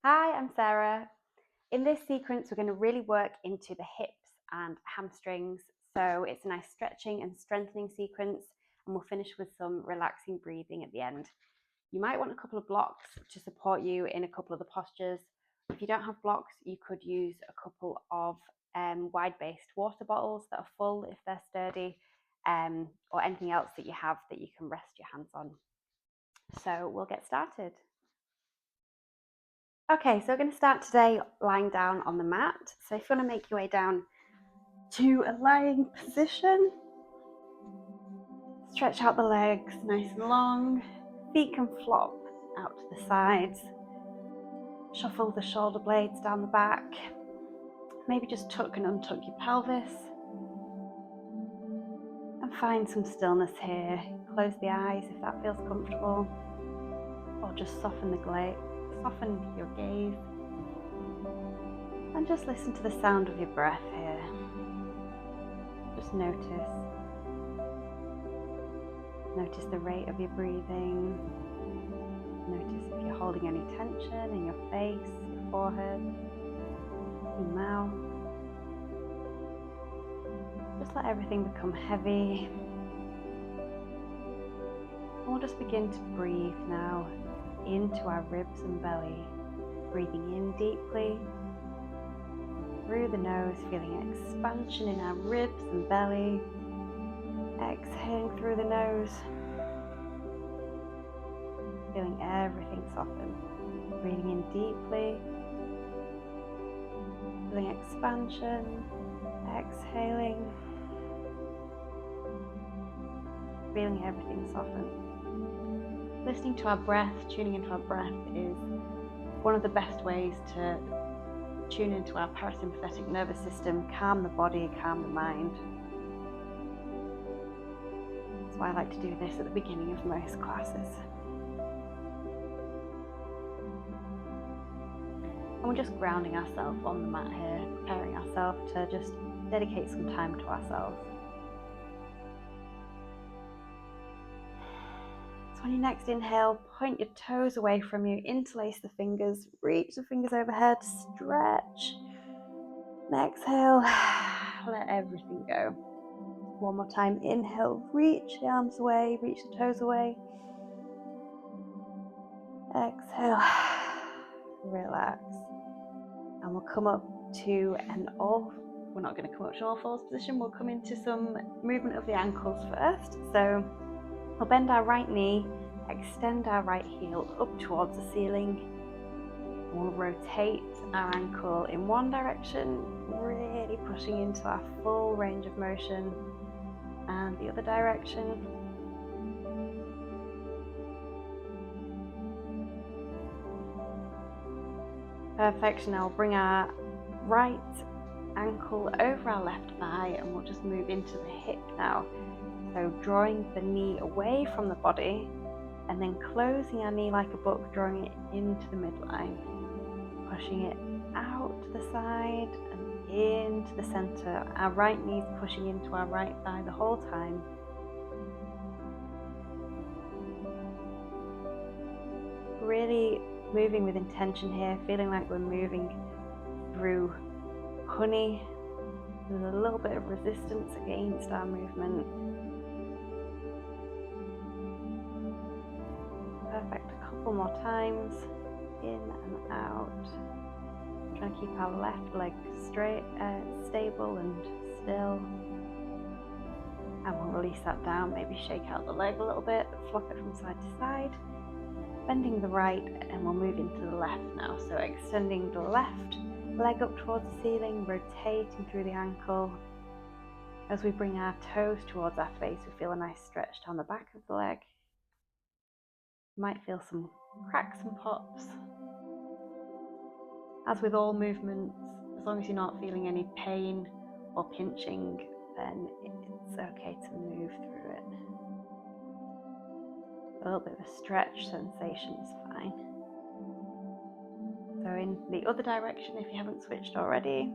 Hi, I'm Sarah. In this sequence, we're going to really work into the hips and hamstrings. So it's a nice stretching and strengthening sequence, and we'll finish with some relaxing breathing at the end. You might want a couple of blocks to support you in a couple of the postures. If you don't have blocks, you could use a couple of wide-based water bottles that are full if they're sturdy, or anything else that you have that you can rest your hands on. So we'll get started. Okay, so we're going to start today lying down on the mat. So if you want to make your way down to a lying position, stretch out the legs nice and long, feet can flop out to the sides, shuffle the shoulder blades down the back, maybe just tuck and untuck your pelvis, and find some stillness here. Close the eyes if that feels comfortable, or just soften your gaze, and just listen to the sound of your breath here. Just notice the rate of your breathing. Notice if you're holding any tension in your face, your forehead, your mouth. Just let everything become heavy. And we'll just begin to breathe now into our ribs and belly. Breathing in deeply through the nose, feeling expansion in our ribs and belly. Exhaling through the nose, feeling everything soften. Breathing in deeply, feeling expansion. Exhaling, feeling everything soften. Listening to our breath, tuning into our breath is one of the best ways to tune into our parasympathetic nervous system, calm the body, calm the mind. That's why I like to do this at the beginning of most classes. And we're just grounding ourselves on the mat here, preparing ourselves to just dedicate some time to ourselves. So on your next inhale, point your toes away from you, interlace the fingers, reach the fingers overhead, stretch. And exhale, let everything go. One more time, inhale, reach the arms away, reach the toes away. Exhale, relax. And we'll come up to we're not going to come up to all fours position, we'll come into some movement of the ankles first. So we'll bend our right knee, extend our right heel up towards the ceiling. We'll rotate our ankle in one direction, really pushing into our full range of motion, and the other direction. Perfect. Now we'll bring our right ankle over our left thigh and we'll just move into the hip now. So drawing the knee away from the body and then closing our knee like a book, drawing it into the midline, pushing it out to the side and into the center. Our right knee's pushing into our right thigh the whole time. Really moving with intention here, feeling like we're moving through honey. There's a little bit of resistance against our movement. Perfect. A couple more times, in and out. Trying to keep our left leg straight, stable and still. And we'll release that down, maybe shake out the leg a little bit, flop it from side to side. Bending the right, and we'll move into the left now. So extending the left leg up towards the ceiling, rotating through the ankle. As we bring our toes towards our face, we feel a nice stretch down the back of the leg. You might feel some cracks and pops. As with all movements, as long as you're not feeling any pain or pinching, then it's okay to move through it. A little bit of a stretch sensation is fine. So in the other direction, if you haven't switched already.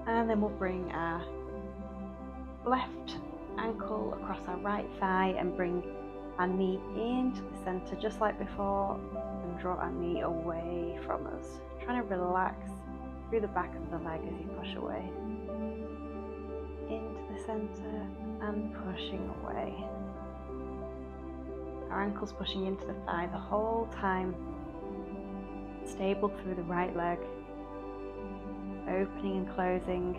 And then we'll bring our left ankle across our right thigh and bring our knee into the center just like before, and draw our knee away from us, trying to relax through the back of the leg as you push away. Into the center and pushing away. Our ankles pushing into the thigh the whole time. Stable through the right leg. Opening and closing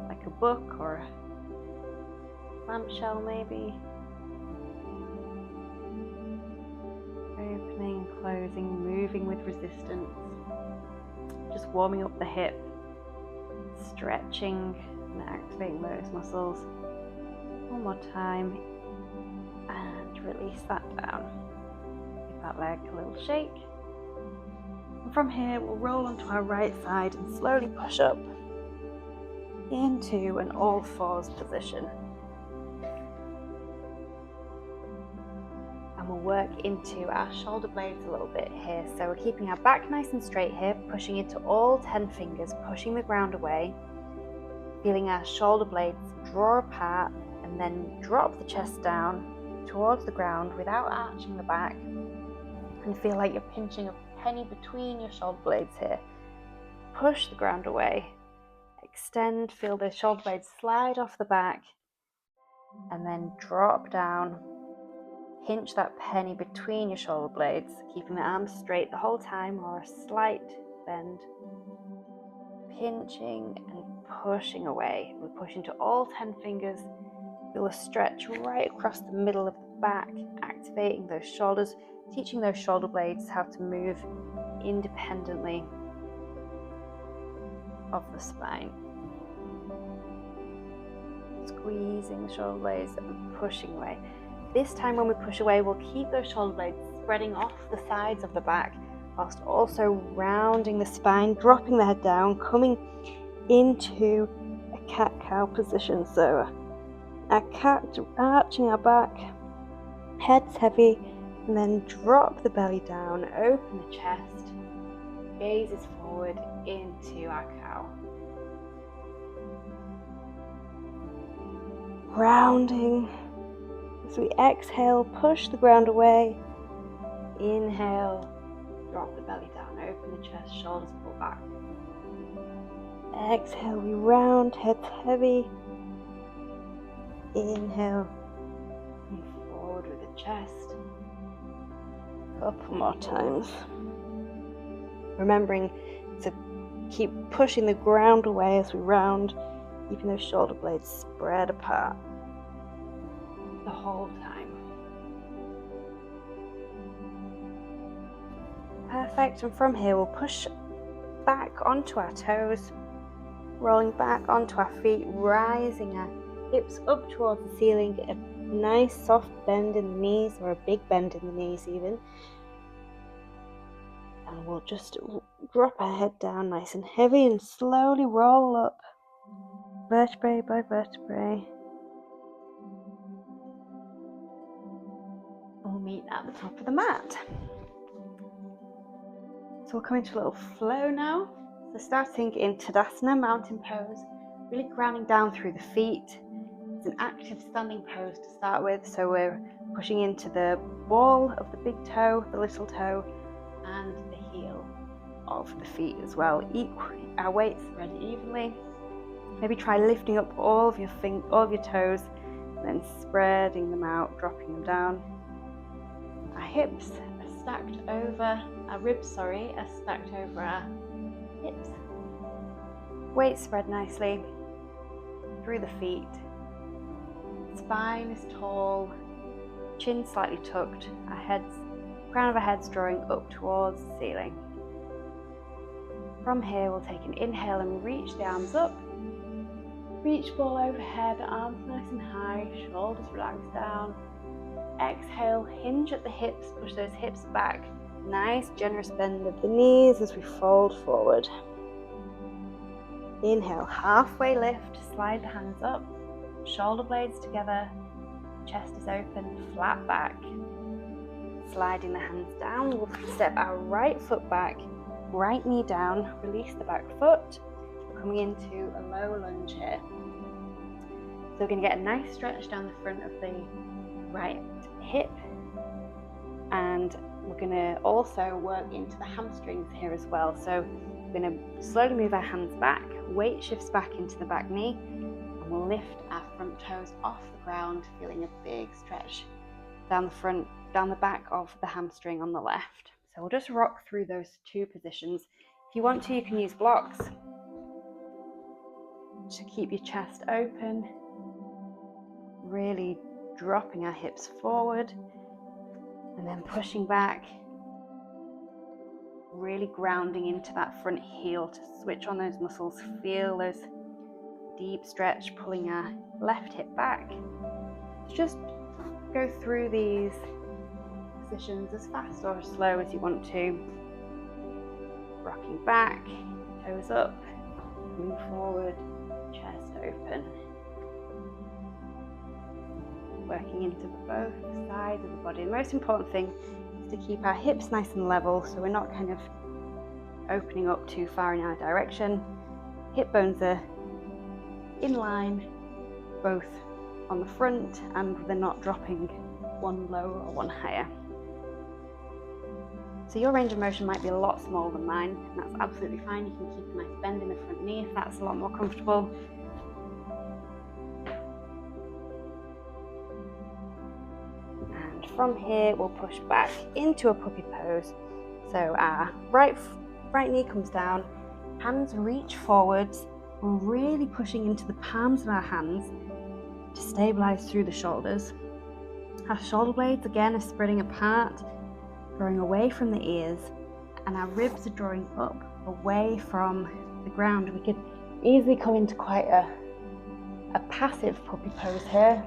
like a book or a clamshell maybe. Opening and closing, moving with resistance. Just warming up the hip. Stretching and activating those muscles. One more time. And release that down. Give that leg a little shake. And from here, we'll roll onto our right side and slowly push up into an all fours position. And we'll work into our shoulder blades a little bit here. So we're keeping our back nice and straight here, pushing into all 10 fingers, pushing the ground away, feeling our shoulder blades draw apart and then drop the chest down towards the ground without arching the back, and feel like you're pinching a penny between your shoulder blades here. Push the ground away, extend, feel the shoulder blades slide off the back, and then drop down. Pinch that penny between your shoulder blades, keeping the arms straight the whole time or a slight bend. Pinching and pushing away. We push into all 10 fingers. Feel a stretch right across the middle of the back, activating those shoulders, teaching those shoulder blades how to move independently of the spine. Squeezing the shoulder blades and pushing away. This time when we push away, we'll keep those shoulder blades spreading off the sides of the back, whilst also rounding the spine, dropping the head down, coming into a cat-cow position. So a cat, arching our back, head's heavy, and then drop the belly down, open the chest, gazes forward into our cow. Rounding. As we exhale, push the ground away. Inhale, drop the belly down, open the chest, shoulders pull back. Exhale, we round, head's heavy. Inhale, move forward with the chest. A couple more times. Remembering to keep pushing the ground away as we round, keeping those shoulder blades spread apart the whole time. Perfect, and from here we'll push back onto our toes, rolling back onto our feet, rising our hips up towards the ceiling, a nice soft bend in the knees, or a big bend in the knees even. And we'll just drop our head down nice and heavy and slowly roll up, vertebrae by vertebrae. And we'll meet at the top of the mat. So we'll come into a little flow now. So starting in Tadasana, mountain pose, really grounding down through the feet. It's an active standing pose to start with, so we're pushing into the ball of the big toe, the little toe, and the heel of the feet as well. Our weight spread evenly. Maybe try lifting up all of your toes, and then spreading them out, dropping them down. Our hips are stacked over, our ribs are stacked over our hips. Weight spread nicely through the feet. Spine is tall, chin slightly tucked, crown of our heads drawing up towards the ceiling. From here we'll take an inhale and reach the arms up. Reach ball overhead, arms nice and high, shoulders relaxed down. Exhale, hinge at the hips, push those hips back. Nice generous bend of the knees as we fold forward. Inhale, halfway lift, slide the hands up, shoulder blades together, chest is open, flat back. Sliding the hands down, we'll step our right foot back, right knee down, release the back foot. We're coming into a low lunge here. So we're going to get a nice stretch down the front of the right hip, And we're going to also work into the hamstrings here as well. So we're going to slowly move our hands back, weight shifts back into the back knee, and we'll lift our front toes off the ground, feeling a big stretch down the back of the hamstring on the left. So we'll just rock through those two positions. If you want to, you can use blocks to keep your chest open, really dropping our hips forward and then pushing back, really grounding into that front heel to switch on those muscles. Feel those deep stretch, pulling our left hip back. Just go through these positions as fast or as slow as you want to. Rocking back, toes up, move forward, chest open. Working into both sides of the body. The most important thing is to keep our hips nice and level so we're not kind of opening up too far in our direction. Hip bones are in line, both on the front, and they're not dropping one lower or one higher. So your range of motion might be a lot smaller than mine, and that's absolutely fine. You can keep a nice bend in the front knee if that's a lot more comfortable. And from here, we'll push back into a puppy pose. So our right knee comes down, hands reach forwards. We're really pushing into the palms of our hands to stabilize through the shoulders. Our shoulder blades again are spreading apart, drawing away from the ears, and our ribs are drawing up away from the ground. We could easily come into quite a passive puppy pose here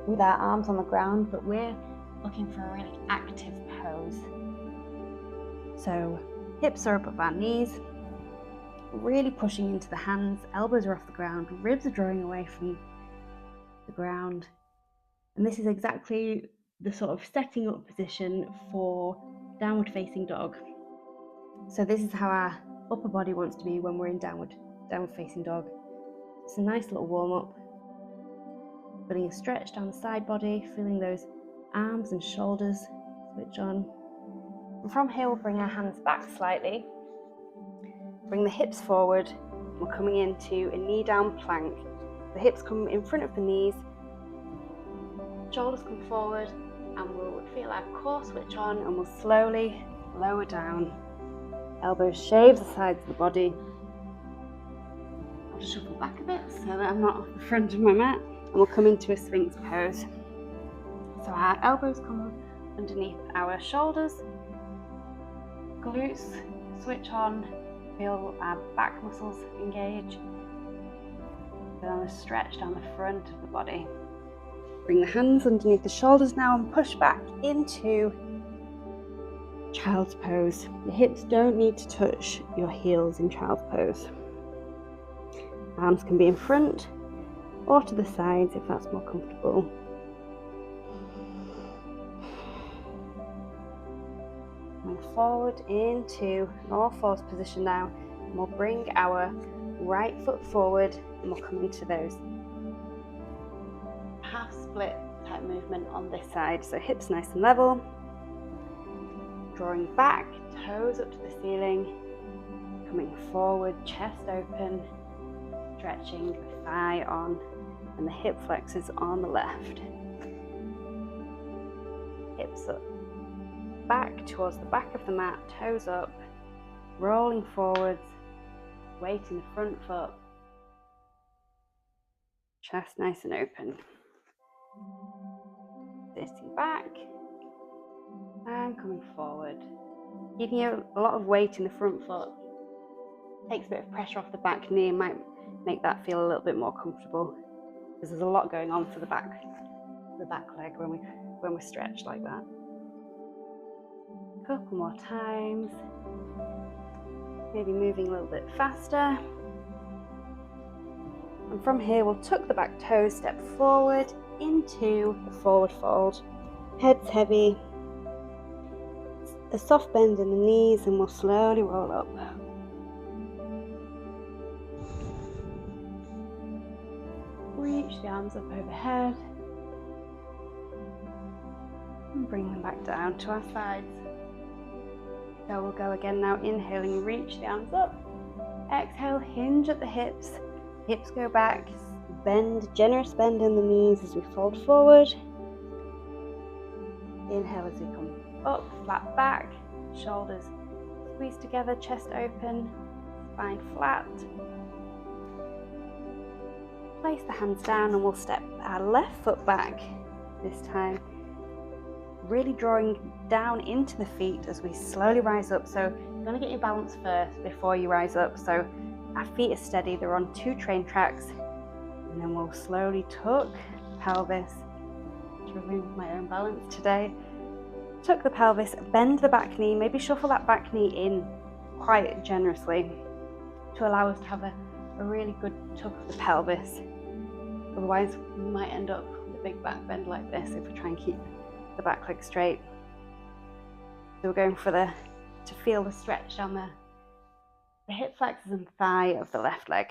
with our arms on the ground, but we're looking for a really active pose. So hips are up at our knees, really pushing into the hands, elbows are off the ground, ribs are drawing away from the ground. And this is exactly the sort of setting up position for downward facing dog. So this is how our upper body wants to be when we're in downward facing dog. It's a nice little warm up. Feeling a stretch down the side body, feeling those arms and shoulders switch on. And from here we'll bring our hands back slightly. Bring the hips forward. We're coming into a knee down plank. The hips come in front of the knees, shoulders come forward, and we'll feel our core switch on, and we'll slowly lower down. Elbows shave the sides of the body. I'll just shuffle back a bit so that I'm not off the front of my mat, and we'll come into a Sphinx pose. So our elbows come underneath our shoulders, glutes switch on. Feel our back muscles engage. Feel a stretch down the front of the body. Bring the hands underneath the shoulders now and push back into child's pose. The hips don't need to touch your heels in child's pose. Arms can be in front or to the sides if that's more comfortable. Move forward into an all fours position now, and we'll bring our right foot forward and we'll come into those half split type movement on this side. So hips nice and level, drawing back, toes up to the ceiling, coming forward, chest open, stretching the thigh on and the hip flexors on the left. Hips up, back towards the back of the mat, toes up, rolling forwards, weight in the front foot, chest nice and open. Sitting back and coming forward. Giving you a lot of weight in the front foot. Takes a bit of pressure off the back knee and might make that feel a little bit more comfortable, because there's a lot going on for the back leg when we're stretched like that. Couple more times. Maybe moving a little bit faster. And from here we'll tuck the back toes, step forward into the forward fold. Head's heavy. A soft bend in the knees and we'll slowly roll up. Reach the arms up overhead. And bring them back down to our sides. So we'll go again now, inhaling, reach the arms up. Exhale, hinge at the hips. Hips go back, bend, generous bend in the knees as we fold forward. Inhale as we come up, flat back, shoulders squeeze together, chest open, spine flat. Place the hands down and we'll step our left foot back this time. Really drawing down into the feet as we slowly rise up. So you're going to get your balance first before you rise up. So our feet are steady, they're on 2 train tracks. And then we'll slowly tuck the pelvis. Struggling with my own balance today. Tuck the pelvis, bend the back knee, maybe shuffle that back knee in quite generously to allow us to have a really good tuck of the pelvis. Otherwise we might end up with a big back bend like this if we try and keep the back leg straight. So we're going for to feel the stretch down the hip flexors and thigh of the left leg.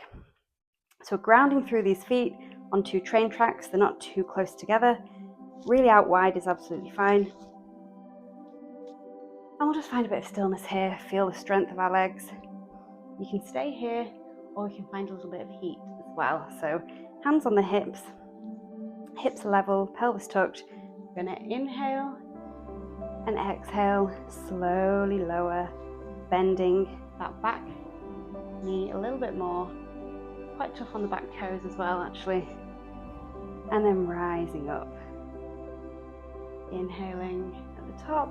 So grounding through these feet on 2 train tracks, they're not too close together. Really out wide is absolutely fine. And we'll just find a bit of stillness here, feel the strength of our legs. You can stay here or we can find a little bit of heat as well. So hands on the hips level, pelvis tucked. We're going to inhale and exhale, slowly lower, bending that back knee a little bit more. Quite tough on the back toes as well actually. And then rising up. Inhaling at the top,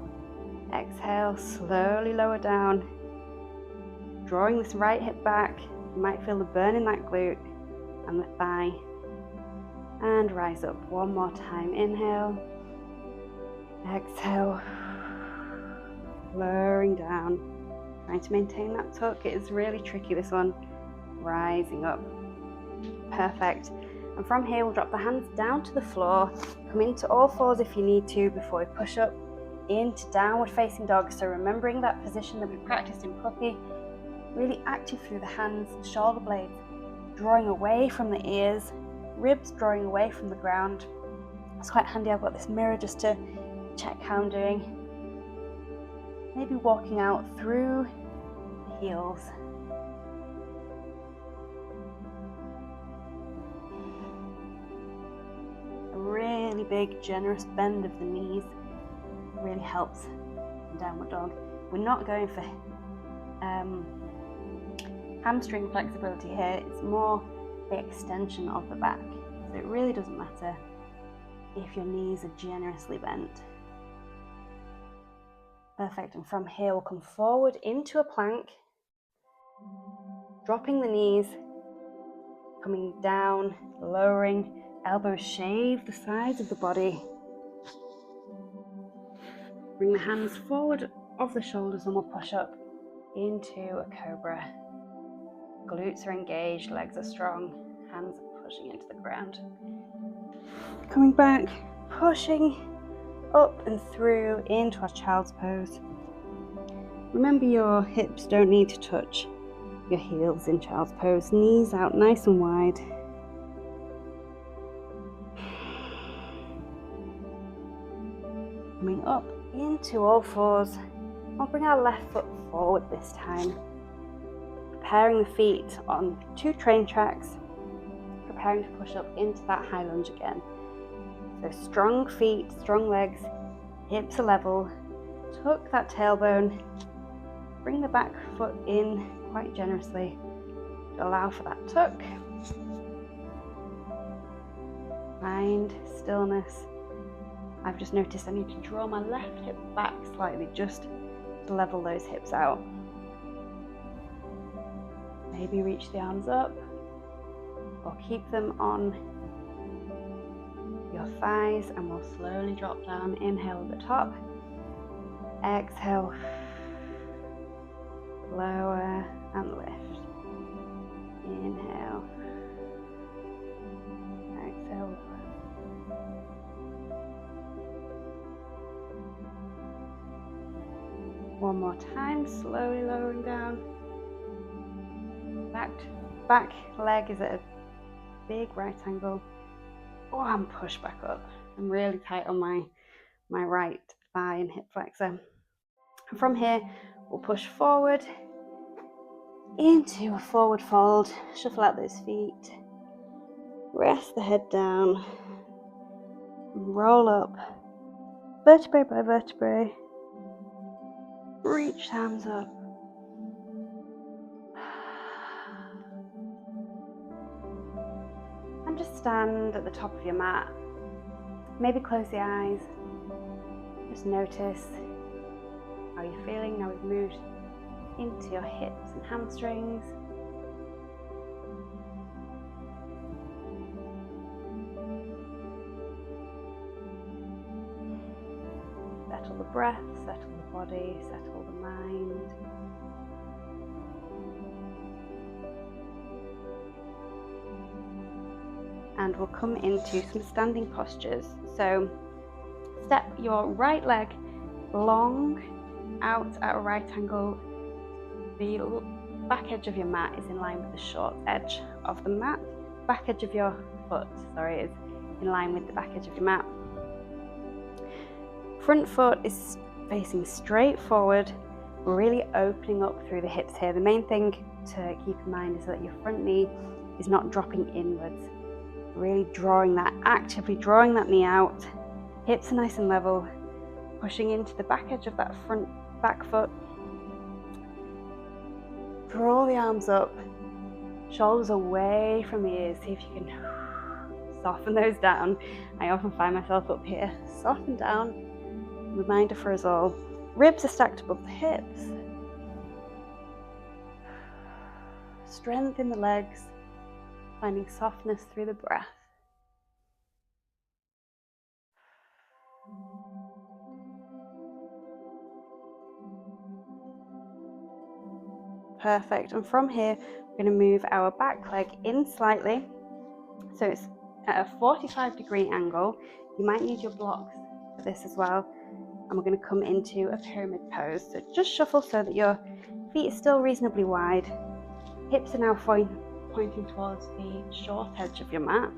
exhale, slowly lower down. Drawing this right hip back, you might feel the burn in that glute and the thigh. And rise up one more time, inhale. Exhale, lowering down, trying to maintain that tuck. It is really tricky, this one. Rising up. Perfect. And from here, we'll drop the hands down to the floor, come into all fours if you need to before we push up into downward facing dog. So remembering that position that we practiced in puppy, really active through the hands, shoulder blades drawing away from the ears, ribs drawing away from the ground. It's quite handy, I've got this mirror just to check how I'm doing. Maybe walking out through the heels. A really big, generous bend of the knees really helps in downward dog. We're not going for hamstring flexibility here, it's more the extension of the back. So it really doesn't matter if your knees are generously bent. Perfect, and from here we'll come forward into a plank, dropping the knees, coming down, lowering, elbows shave the sides of the body. Bring the hands forward of the shoulders and we'll push up into a cobra. Glutes are engaged, legs are strong, hands are pushing into the ground. Coming back, pushing up and through into our child's pose. Remember, your hips don't need to touch your heels in child's pose. Knees out nice and wide. Coming up into all fours. I'll bring our left foot forward this time. Preparing the feet on 2 train tracks. Preparing to push up into that high lunge again. So strong feet, strong legs, hips are level. Tuck that tailbone. Bring the back foot in quite generously to allow for that tuck. Find stillness. I've just noticed I need to draw my left hip back slightly just to level those hips out. Maybe reach the arms up or keep them on your thighs and we'll slowly drop down. Inhale at the top, exhale, lower and lift. Inhale, exhale, lower. One more time, slowly lowering down. Back leg is at a big right angle. Oh, and push back up. I'm really tight on my my right thigh and hip flexor. And from here, we'll push forward into a forward fold, shuffle out those feet, rest the head down, roll up, vertebrae by vertebrae, reach arms up, and just stand at the top of your mat. Maybe close the eyes, just notice how you're feeling. Now we've moved into your hips and hamstrings. Settle the breath, settle the body, settle the mind. And we'll come into some standing postures. So step your right leg long out at a right angle. The back edge of your mat is in line with the short edge of the mat. Back edge of your foot, is in line with the back edge of your mat. Front foot is facing straight forward. We're really opening up through the hips here. The main thing to keep in mind is that your front knee is not dropping inwards. Really actively drawing that knee out. Hips are nice and level. Pushing into the back edge of that back foot. Draw the arms up. Shoulders away from the ears. See if you can soften those down. I often find myself up here. Soften down. Reminder for us all. Ribs are stacked above the hips. Strengthen the legs. Finding softness through the breath. Perfect. And from here, we're going to move our back leg in slightly. So it's at a 45-degree angle. You might need your blocks for this as well. And we're going to come into a pyramid pose. So just shuffle so that your feet are still reasonably wide. Hips are now pointing towards the short edge of your mat.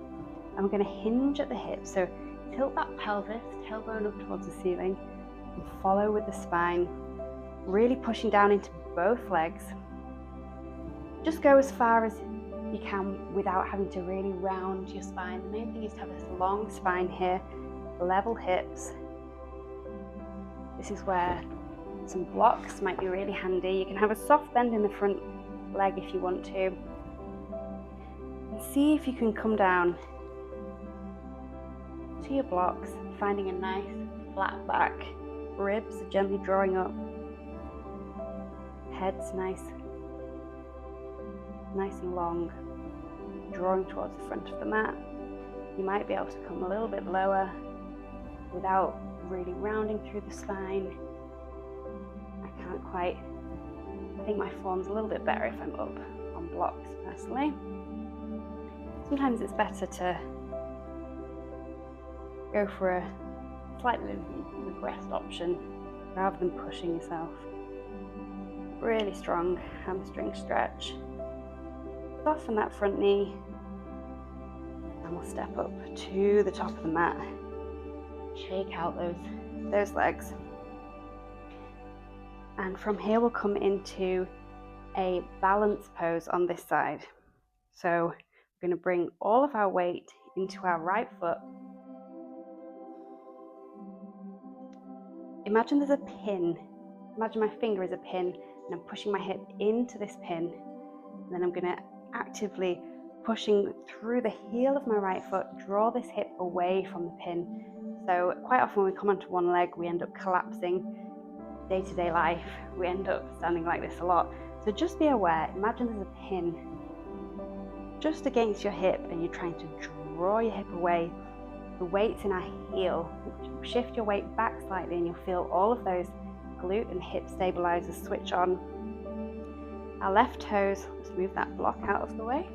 And we're going to hinge at the hips. So tilt that pelvis, tailbone up towards the ceiling, and follow with the spine. Really pushing down into both legs. Just go as far as you can without having to really round your spine. The main thing is to have this long spine here, level hips. This is where some blocks might be really handy. You can have a soft bend in the front leg if you want to. And see if you can come down to your blocks, finding a nice flat back. Ribs are gently drawing up. Head's nice and long, drawing towards the front of the mat. You might be able to come a little bit lower without really rounding through the spine. I think my form's a little bit better if I'm up on blocks personally. Sometimes it's better to go for a slightly regressed option rather than pushing yourself. Really strong hamstring stretch. Soften that front knee, and we'll step up to the top of the mat. Shake out those legs. And from here we'll come into a balance pose on this side. So we're going to bring all of our weight into our right foot. Imagine there's a pin. Imagine my finger is a pin, and I'm pushing my hip into this pin. And then I'm going to actively pushing through the heel of my right foot, draw this hip away from the pin. So quite often when we come onto one leg, we end up collapsing. Day-to-day life, we end up standing like this a lot. So just be aware, imagine there's a pin just against your hip and you're trying to draw your hip away. The weight's in our heel. Shift your weight back slightly and you'll feel all of those glute and hip stabilizers switch on. Our left toes, let's move that block out of the way.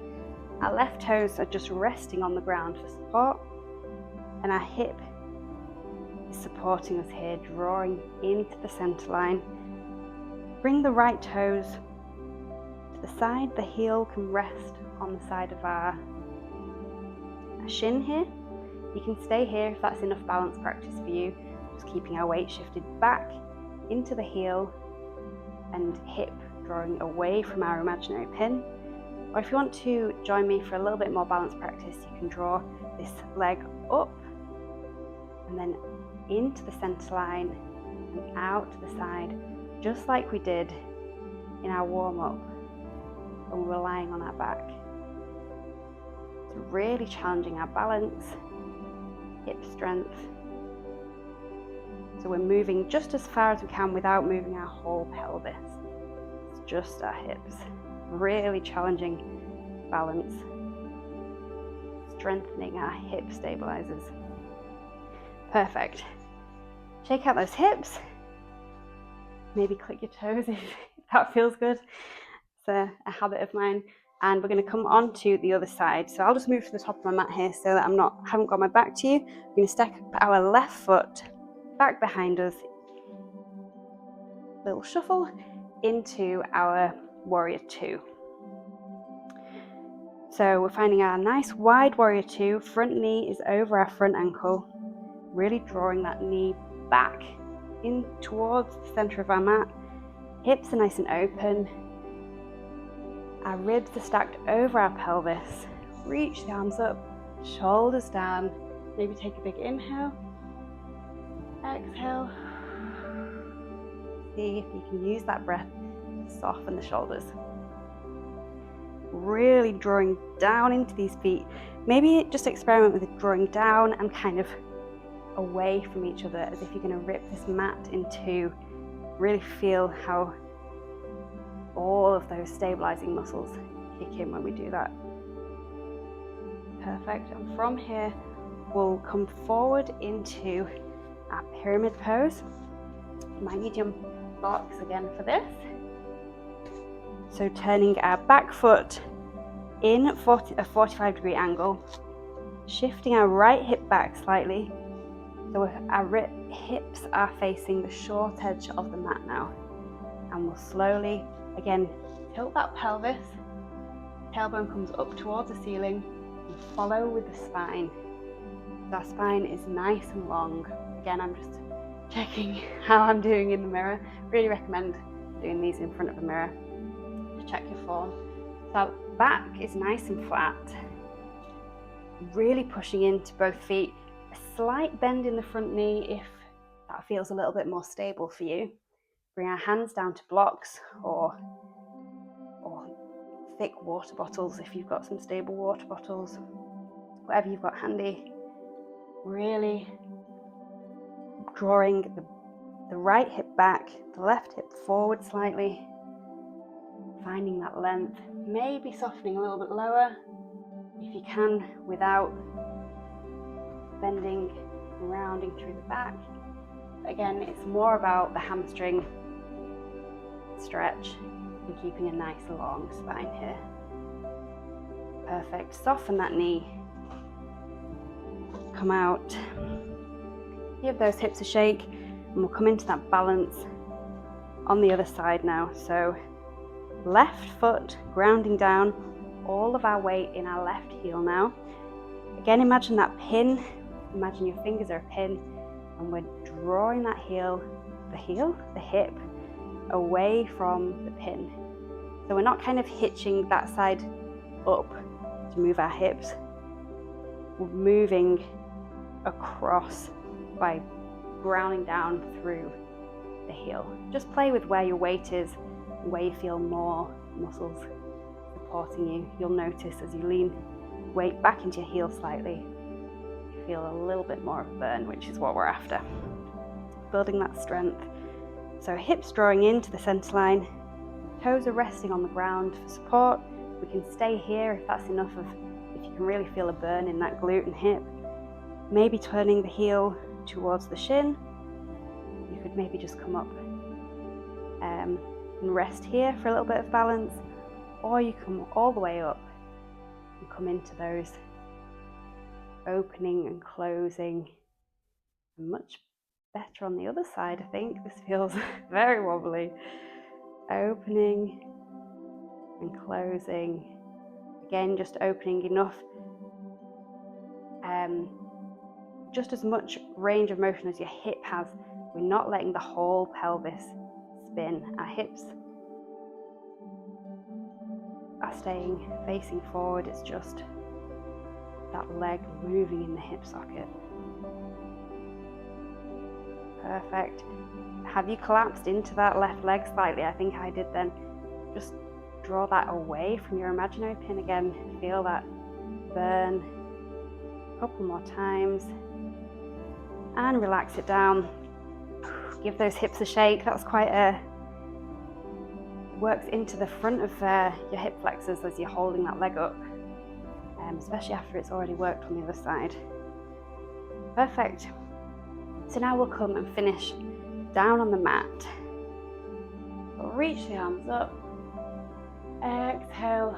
Our left toes are just resting on the ground for support, and our hip is supporting us here, drawing into the center line. Bring the right toes to the side. The heel can rest on the side of our shin here. You can stay here if that's enough balance practice for you. just keeping our weight shifted back into the heel and hip drawing away from our imaginary pin. Or if you want to join me for a little bit more balance practice, you can draw this leg up and then into the center line and out to the side, just like we did in our warm-up when we were lying on our back. It's really challenging our balance, hip strength. So we're moving just as far as we can without moving our whole pelvis. It's just our hips. Really challenging balance. Strengthening our hip stabilizers. Perfect. Shake out those hips. Maybe click your toes if that feels good. It's a habit of mine. And we're going to come on to the other side. So I'll just move to the top of my mat here so that I haven't got my back to you. We're going to stack up our left foot back behind us. Little shuffle into our warrior two. So we're finding our nice wide warrior two. Front knee is over our front ankle. Really drawing that knee back in towards the center of our mat. Hips are nice and open. Our ribs are stacked over our pelvis. Reach the arms up, shoulders down. Maybe take a big inhale. Exhale. See if you can use that breath to soften the shoulders. Really drawing down into these feet. Maybe just experiment with drawing down and kind of away from each other, as if you're going to rip this mat in two. Really feel how all of those stabilizing muscles kick in when we do that. Perfect. And from here, we'll come forward into our pyramid pose. You might need your blocks again for this. So turning our back foot in a 45-degree angle, shifting our right hip back slightly. So our hips are facing the short edge of the mat now. And we'll slowly, again, tilt that pelvis. Tailbone comes up towards the ceiling and follow with the spine. So our spine is nice and long. Again, I'm just checking how I'm doing in the mirror. Really recommend doing these in front of a mirror to check your form. So back is nice and flat. Really pushing into both feet. A slight bend in the front knee if that feels a little bit more stable for you. Bring our hands down to blocks or thick water bottles if you've got some stable water bottles. Whatever you've got handy. Really drawing the right hip back, the left hip forward slightly. Finding that length. Maybe softening a little bit lower if you can without bending and rounding through the back. Again, it's more about the hamstring stretch and keeping a nice long spine here. Perfect. Soften that knee. Come out. Give those hips a shake and we'll come into that balance on the other side now. So left foot grounding down, all of our weight in our left heel now. Again, imagine that pin. Imagine your fingers are a pin and we're drawing that the hip away from the pin. So we're not kind of hitching that side up to move our hips. We're moving across by grounding down through the heel. Just play with where your weight is, where you feel more muscles supporting you. You'll notice as you lean weight back into your heel slightly, you feel a little bit more of a burn, which is what we're after. Building that strength. So hips drawing into the center line, toes are resting on the ground for support. We can stay here if that's enough if you can really feel a burn in that glute and hip. Maybe turning the heel towards the shin. You could maybe just come up and rest here for a little bit of balance, or you come all the way up and come into those opening and closing. Much better on the other side, I think. This feels very wobbly. Opening and closing. Again, just opening enough just as much range of motion as your hip has. We're not letting the whole pelvis spin. Our hips are staying facing forward. It's just that leg moving in the hip socket. Perfect. Have you collapsed into that left leg slightly? I think I did then. Just draw that away from your imaginary pin again. Feel that burn. A couple more times. And relax it down. Give those hips a shake. That's quite works into the front of your hip flexors as you're holding that leg up, especially after it's already worked on the other side. Perfect. So now we'll come and finish down on the mat. We'll reach the arms up. Exhale.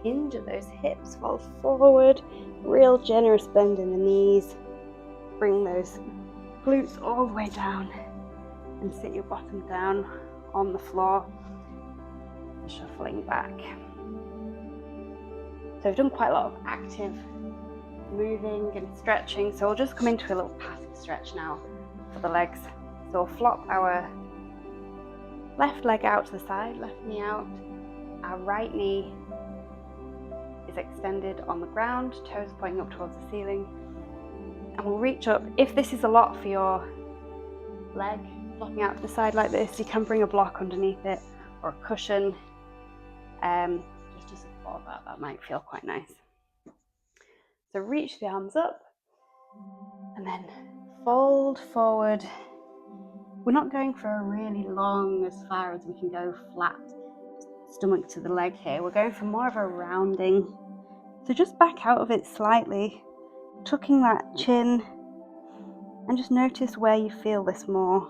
Hinge at those hips, fall forward. Real generous bend in the knees. Bring those glutes all the way down and sit your bottom down on the floor, shuffling back. So we've done quite a lot of active moving and stretching, so we'll just come into a little passive stretch now for the legs. So we'll flop our left leg out to the side, left knee out. Our right knee is extended on the ground, toes pointing up towards the ceiling. And we'll reach up. If this is a lot for your leg, flopping out to the side like this, you can bring a block underneath it or a cushion, just to support that. That might feel quite nice. So reach the arms up and then fold forward. We're not going for a really long, as far as we can go flat stomach to the leg here. We're going for more of a rounding. So just back out of it slightly, tucking that chin, and just notice where you feel this more.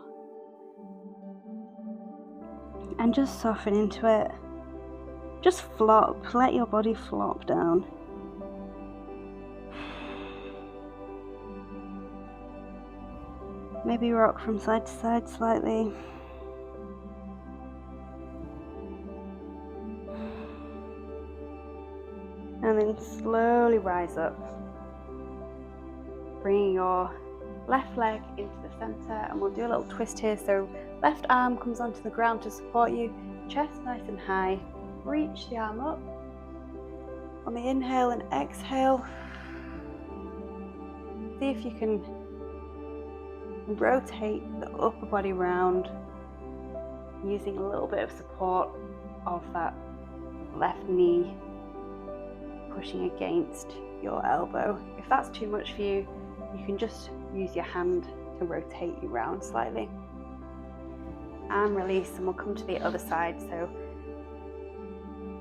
And just soften into it. Just flop, let your body flop down. Maybe rock from side to side slightly. And then slowly rise up. Bringing your left leg into the center, and we'll do a little twist here. So left arm comes onto the ground to support you, chest nice and high. Reach the arm up on the inhale and exhale. See if you can rotate the upper body round using a little bit of support of that left knee pushing against your elbow. If that's too much for you, you can just use your hand to rotate you round slightly. And release, and we'll come to the other side. So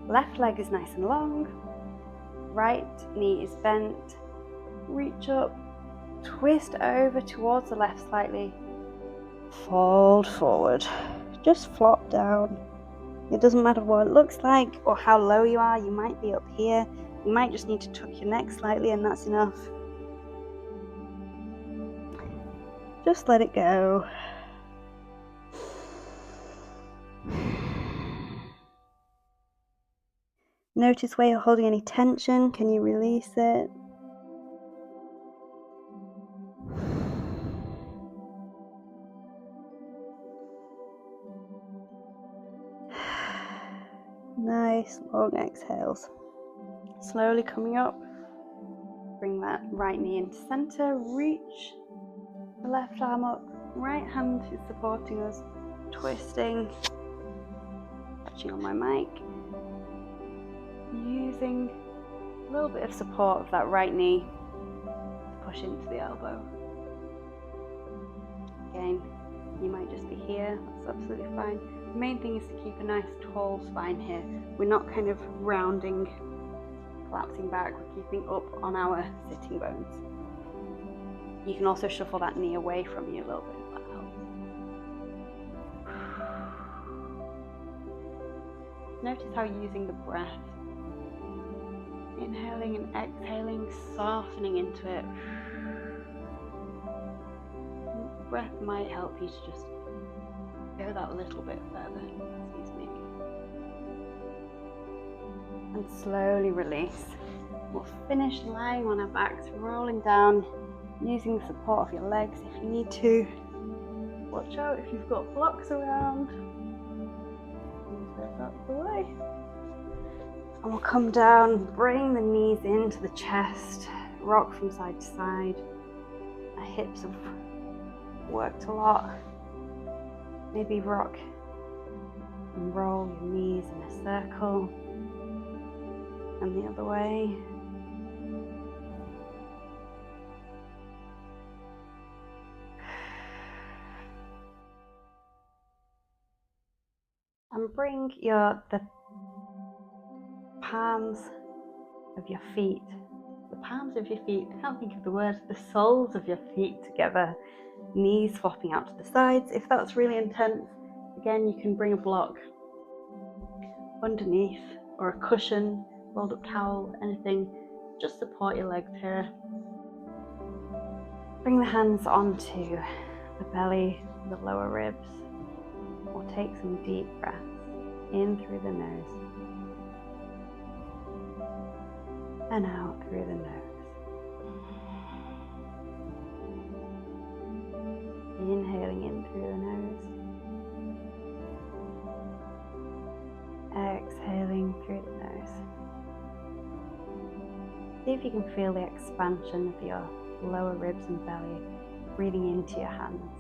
left leg is nice and long, right knee is bent, reach up, twist over towards the left slightly, fold forward, just flop down. It doesn't matter what it looks like or how low you are. You might be up here, you might just need to tuck your neck slightly, and that's enough. Just let it go. Notice where you're holding any tension. Can you release it? Nice long exhales. Slowly coming up. Bring that right knee into center. Reach the left arm up. Right hand is supporting us. Twisting. Touching on my mic. Using a little bit of support of that right knee to push into the elbow. Again, you might just be here, that's absolutely fine. The main thing is to keep a nice tall spine here. We're not kind of rounding, collapsing back, we're keeping up on our sitting bones. You can also shuffle that knee away from you a little bit if that helps. Notice how you're using the breath. Inhaling and exhaling, softening into it. The breath might help you to just go that little bit further. Excuse me. And slowly release. We'll finish lying on our backs, rolling down using the support of your legs if you need to. Watch out if you've got blocks around. Move those out of the way. And we'll come down, bring the knees into the chest, rock from side to side. Our hips have worked a lot. Maybe rock and roll your knees in a circle and the other way. And bring the palms of your feet, I can't think of the word, the soles of your feet together, knees flopping out to the sides. If that's really intense, again, you can bring a block underneath or a cushion, rolled up towel, anything, just support your legs here. Bring the hands onto the belly, the lower ribs, or take some deep breaths in through the nose and out through the nose. Inhaling in through the nose, exhaling through the nose. See if you can feel the expansion of your lower ribs and belly, breathing into your hands.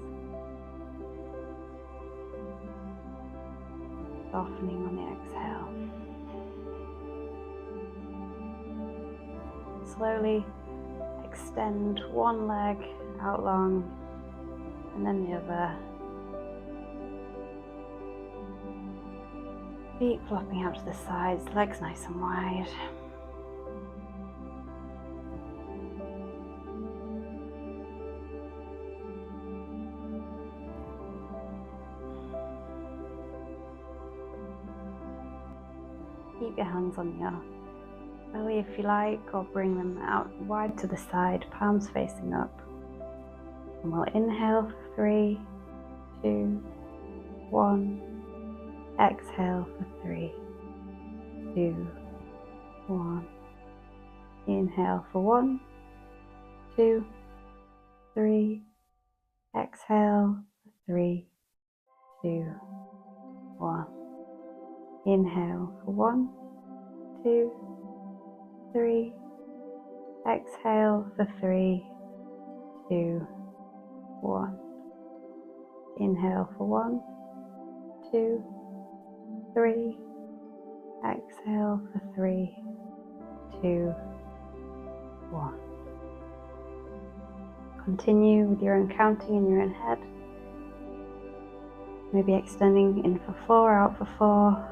Softening on the exhale. Slowly extend one leg out long and then the other. Feet flopping out to the sides, legs nice and wide. Keep your hands on your belly if you like, or bring them out wide to the side, palms facing up. And we'll inhale for 3, 2, 1. Exhale for 3, 2, 1. Inhale for 1, 2, 3. Exhale for 3, 2, 1. Inhale for 1, 2, 3. Exhale for 3, 2, 1. Inhale for 1, 2, 3. Exhale for 3, 2, 1. Continue with your own counting in your own head. Maybe extending in for 4, out for 4.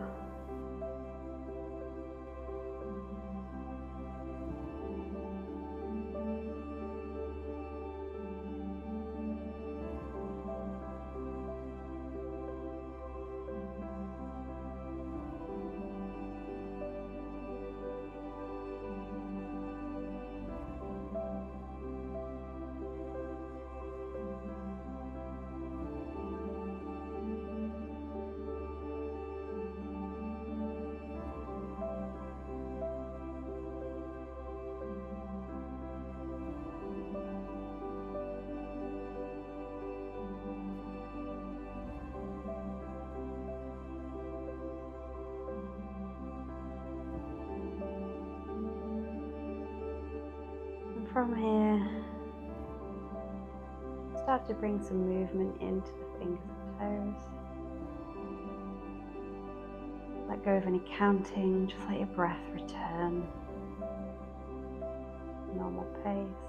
From here, start to bring some movement into the fingers and toes. Let go of any counting, just let your breath return. Normal pace.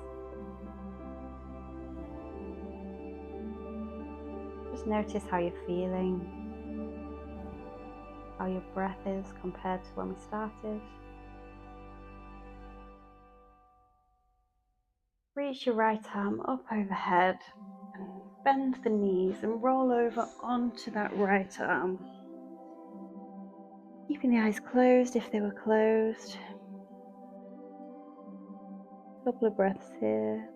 Just notice how you're feeling, how your breath is compared to when we started. Reach your right arm up overhead and bend the knees and roll over onto that right arm. Keeping the eyes closed if they were closed. A couple of breaths here.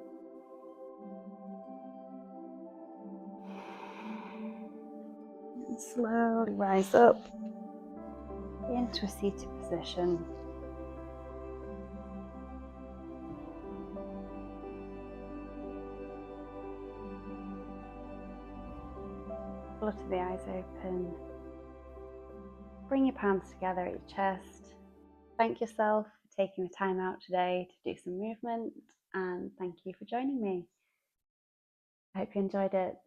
And slowly rise up into a seated position. Flutter the eyes open. Bring your palms together at your chest. Thank yourself for taking the time out today to do some movement, and thank you for joining me. I hope you enjoyed it.